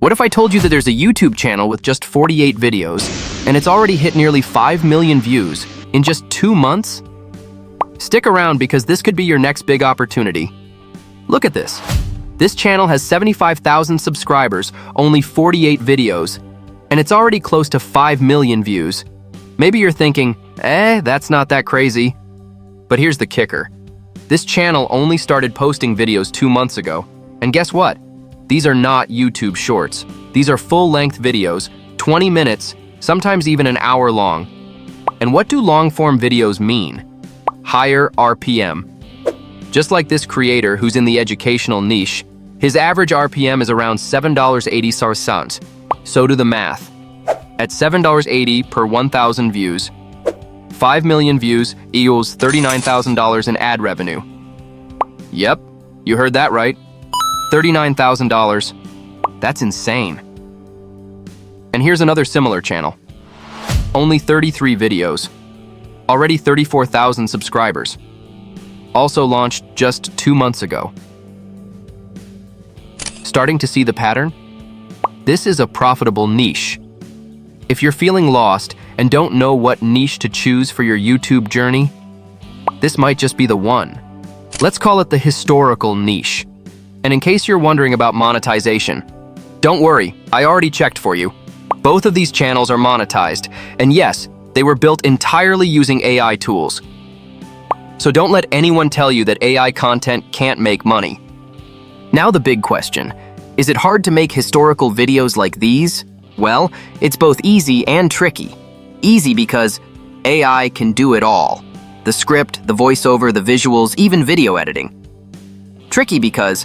What if I told you that there's a YouTube channel with just 48 videos, and it's already hit nearly 5 million views in just 2 months? Stick around because this could be your next big opportunity. Look at this. This channel has 75,000 subscribers, only 48 videos, and it's already close to 5 million views. Maybe you're thinking, that's not that crazy. But here's the kicker. This channel only started posting videos 2 months ago. And guess what? These are not YouTube shorts. These are full-length videos, 20 minutes, sometimes even an hour long. And what do long-form videos mean? Higher RPM. Just like this creator who's in the educational niche, his average RPM is around $7.80. So do the math. At $7.80 per 1,000 views, 5 million views equals $39,000 in ad revenue. Yep, you heard that right. $39,000. That's insane. And here's another similar channel. Only 33 videos. Already 34,000 subscribers. Also launched just 2 months ago. Starting to see the pattern? This is a profitable niche. If you're feeling lost and don't know what niche to choose for your YouTube journey, this might just be the one. Let's call it the historical niche. And in case you're wondering about monetization, don't worry, I already checked for you. Both of these channels are monetized, and yes, they were built entirely using AI tools. So don't let anyone tell you that AI content can't make money. Now the big question, is it hard to make historical videos like these? Well, it's both easy and tricky. Easy because AI can do it all. The script, the voiceover, the visuals, even video editing. Tricky because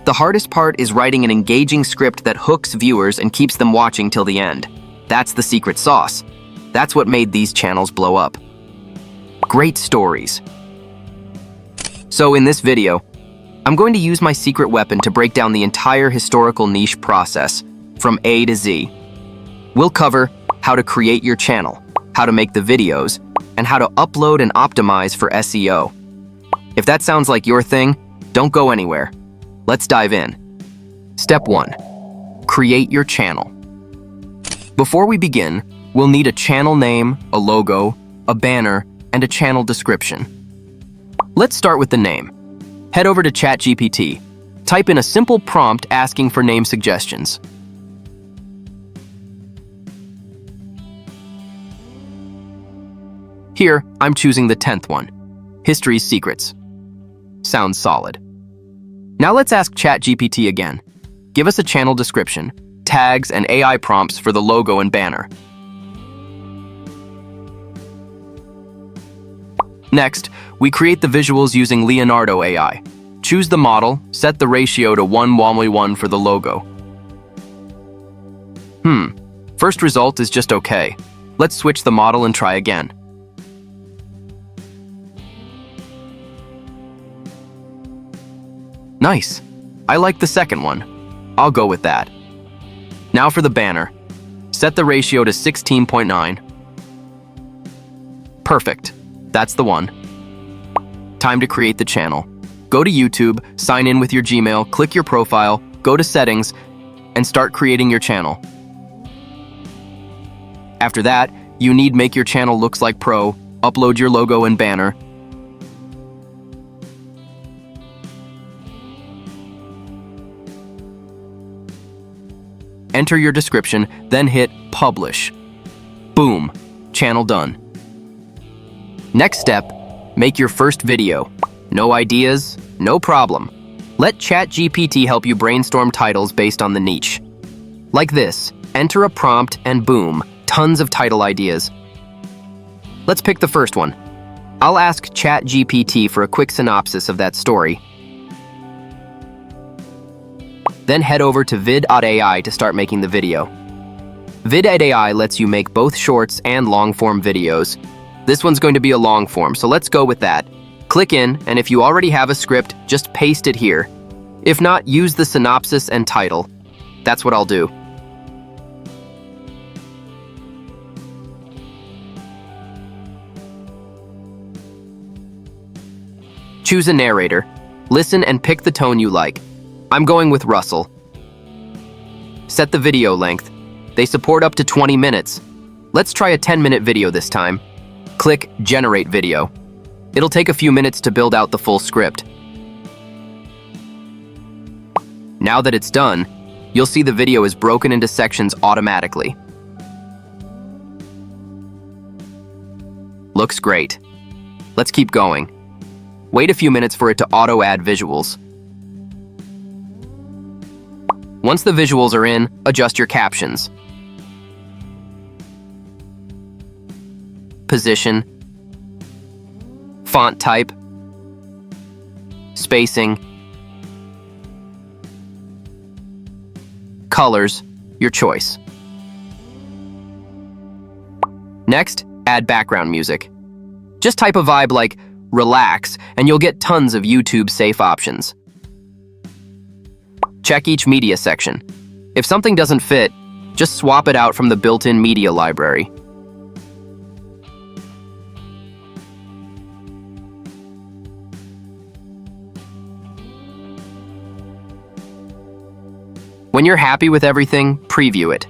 the hardest part is writing an engaging script that hooks viewers and keeps them watching till the end. That's the secret sauce. That's what made these channels blow up. Great stories. So in this video, I'm going to use my secret weapon to break down the entire historical niche process, from A to Z. We'll cover how to create your channel, how to make the videos, and how to upload and optimize for SEO. If that sounds like your thing, don't go anywhere. Let's dive in. Step 1. Create your channel. Before we begin, we'll need a channel name, a logo, a banner, and a channel description. Let's start with the name. Head over to ChatGPT. Type in a simple prompt asking for name suggestions. Here, I'm choosing the 10th one, History's Secrets. Sounds solid. Now let's ask ChatGPT again. Give us a channel description, tags, and AI prompts for the logo and banner. Next, we create the visuals using Leonardo AI. Choose the model, set the ratio to 1:1 for the logo. First result is just okay. Let's switch the model and try again. Nice. I like the second one. I'll go with that. Now for the banner. Set the ratio to 16:9. Perfect. That's the one. Time to create the channel. Go to YouTube, sign in with your Gmail, click your profile, go to settings, and start creating your channel. After that, you need Make Your Channel Looks Like Pro, upload your logo and banner. Enter your description, then hit Publish. Boom, channel done. Next step, make your first video. No ideas? No problem. Let ChatGPT help you brainstorm titles based on the niche. Like this, enter a prompt and boom, tons of title ideas. Let's pick the first one. I'll ask ChatGPT for a quick synopsis of that story. Then head over to Vid.AI to start making the video. Vid.AI lets you make both shorts and long-form videos. This one's going to be a long form, so let's go with that. Click in, and if you already have a script, just paste it here. If not, use the synopsis and title. That's what I'll do. Choose a narrator. Listen and pick the tone you like. I'm going with Russell. Set the video length. They support up to 20 minutes. Let's try a 10-minute video this time. Click Generate Video. It'll take a few minutes to build out the full script. Now that it's done, you'll see the video is broken into sections automatically. Looks great. Let's keep going. Wait a few minutes for it to auto-add visuals. Once the visuals are in, adjust your captions. Position, font type, spacing, colors, your choice. Next, add background music. Just type a vibe like relax and you'll get tons of YouTube safe options. Check each media section. If something doesn't fit, just swap it out from the built-in media library. When you're happy with everything, preview it.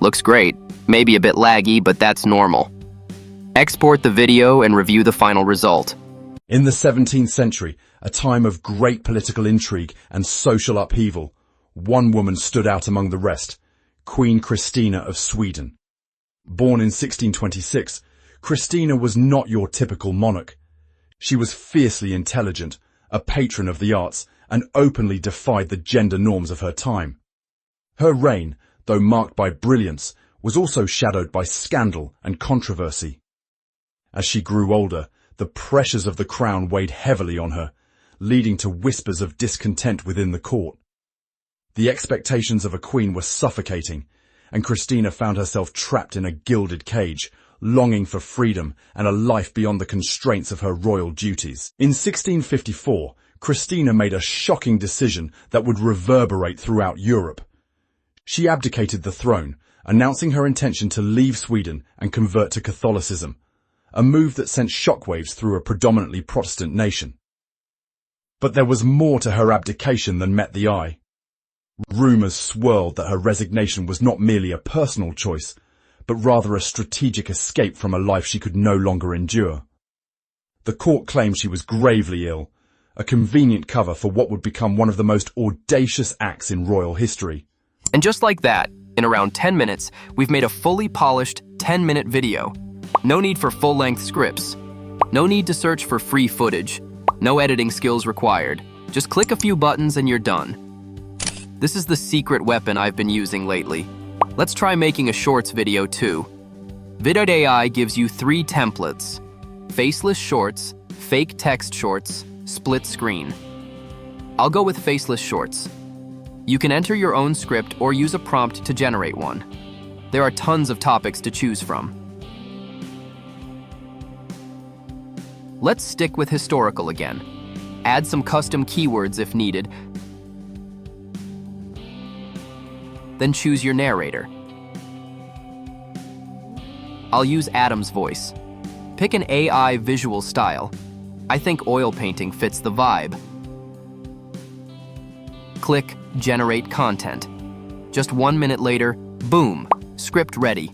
Looks great, maybe a bit laggy, but that's normal. Export the video and review the final result. In the 17th century, a time of great political intrigue and social upheaval, one woman stood out among the rest, Queen Christina of Sweden. Born in 1626, Christina was not your typical monarch. She was fiercely intelligent, a patron of the arts, and openly defied the gender norms of her time. Her reign, though marked by brilliance, was also shadowed by scandal and controversy. As she grew older, the pressures of the crown weighed heavily on her, leading to whispers of discontent within the court. The expectations of a queen were suffocating, and Christina found herself trapped in a gilded cage, longing for freedom and a life beyond the constraints of her royal duties. In 1654, Christina made a shocking decision that would reverberate throughout Europe. She abdicated the throne, announcing her intention to leave Sweden and convert to Catholicism, a move that sent shockwaves through a predominantly Protestant nation. But there was more to her abdication than met the eye. Rumours swirled that her resignation was not merely a personal choice, but rather a strategic escape from a life she could no longer endure. The court claimed she was gravely ill, a convenient cover for what would become one of the most audacious acts in royal history. And just like that, in around 10 minutes, we've made a fully polished 10-minute video. No need for full-length scripts. No need to search for free footage. No editing skills required. Just click a few buttons and you're done. This is the secret weapon I've been using lately. Let's try making a shorts video too. Vid.AI gives you 3 templates: faceless shorts, fake text shorts, split screen. I'll go with faceless shorts. You can enter your own script or use a prompt to generate one. There are tons of topics to choose from. Let's stick with historical again. Add some custom keywords if needed. Then choose your narrator. I'll use Adam's voice. Pick an AI visual style. I think oil painting fits the vibe. Click Generate Content. Just 1 minute later, boom, script ready.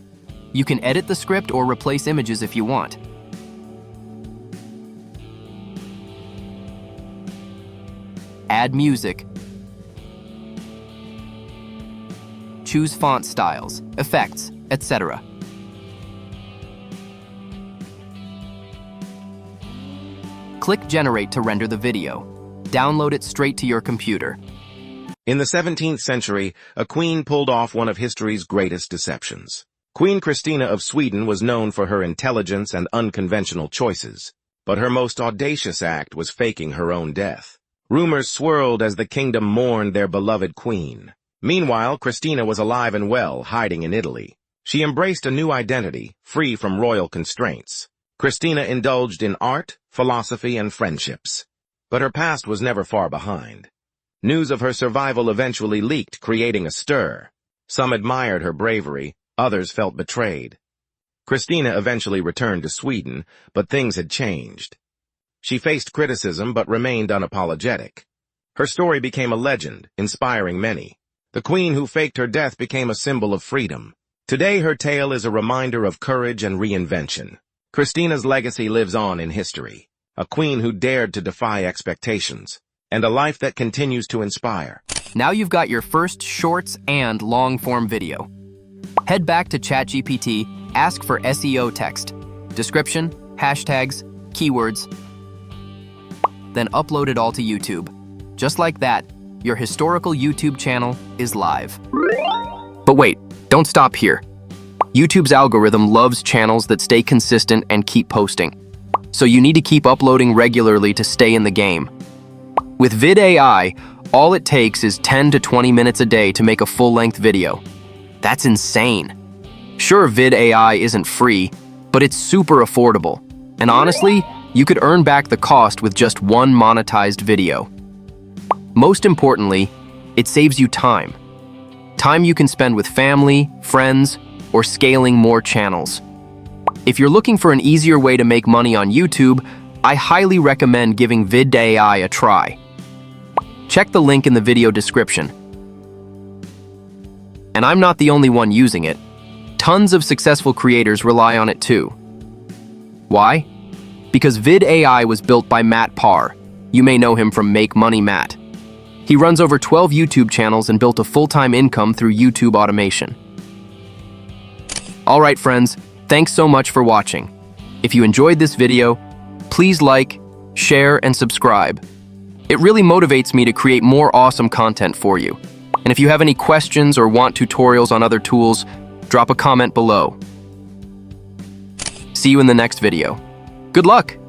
You can edit the script or replace images if you want. Add music. Choose font styles, effects, etc. Click Generate to render the video. Download it straight to your computer. In the 17th century, a queen pulled off one of history's greatest deceptions. Queen Christina of Sweden was known for her intelligence and unconventional choices, but her most audacious act was faking her own death. Rumors swirled as the kingdom mourned their beloved queen. Meanwhile, Christina was alive and well, hiding in Italy. She embraced a new identity, free from royal constraints. Christina indulged in art, philosophy, and friendships. But her past was never far behind. News of her survival eventually leaked, creating a stir. Some admired her bravery, others felt betrayed. Christina eventually returned to Sweden, but things had changed. She faced criticism but remained unapologetic. Her story became a legend, inspiring many. The queen who faked her death became a symbol of freedom. Today, her tale is a reminder of courage and reinvention. Christina's legacy lives on in history. A queen who dared to defy expectations, and a life that continues to inspire. Now you've got your first shorts and long-form video. Head back to ChatGPT, ask for SEO text, description, hashtags, keywords, then upload it all to YouTube. Just like that, your historical YouTube channel is live. But wait, don't stop here. YouTube's algorithm loves channels that stay consistent and keep posting. So you need to keep uploading regularly to stay in the game. With Vid.AI, all it takes is 10 to 20 minutes a day to make a full-length video. That's insane. Sure, Vid.AI isn't free, but it's super affordable. And honestly, you could earn back the cost with just one monetized video. Most importantly, it saves you time. Time you can spend with family, friends, or scaling more channels. If you're looking for an easier way to make money on YouTube, I highly recommend giving Vid.AI a try. Check the link in the video description. And I'm not the only one using it. Tons of successful creators rely on it too. Why? Because Vid.AI was built by Matt Parr. You may know him from Make Money Matt. He runs over 12 YouTube channels and built a full-time income through YouTube automation. Alright friends, thanks so much for watching. If you enjoyed this video, please like, share, and subscribe. It really motivates me to create more awesome content for you. And if you have any questions or want tutorials on other tools, drop a comment below. See you in the next video. Good luck!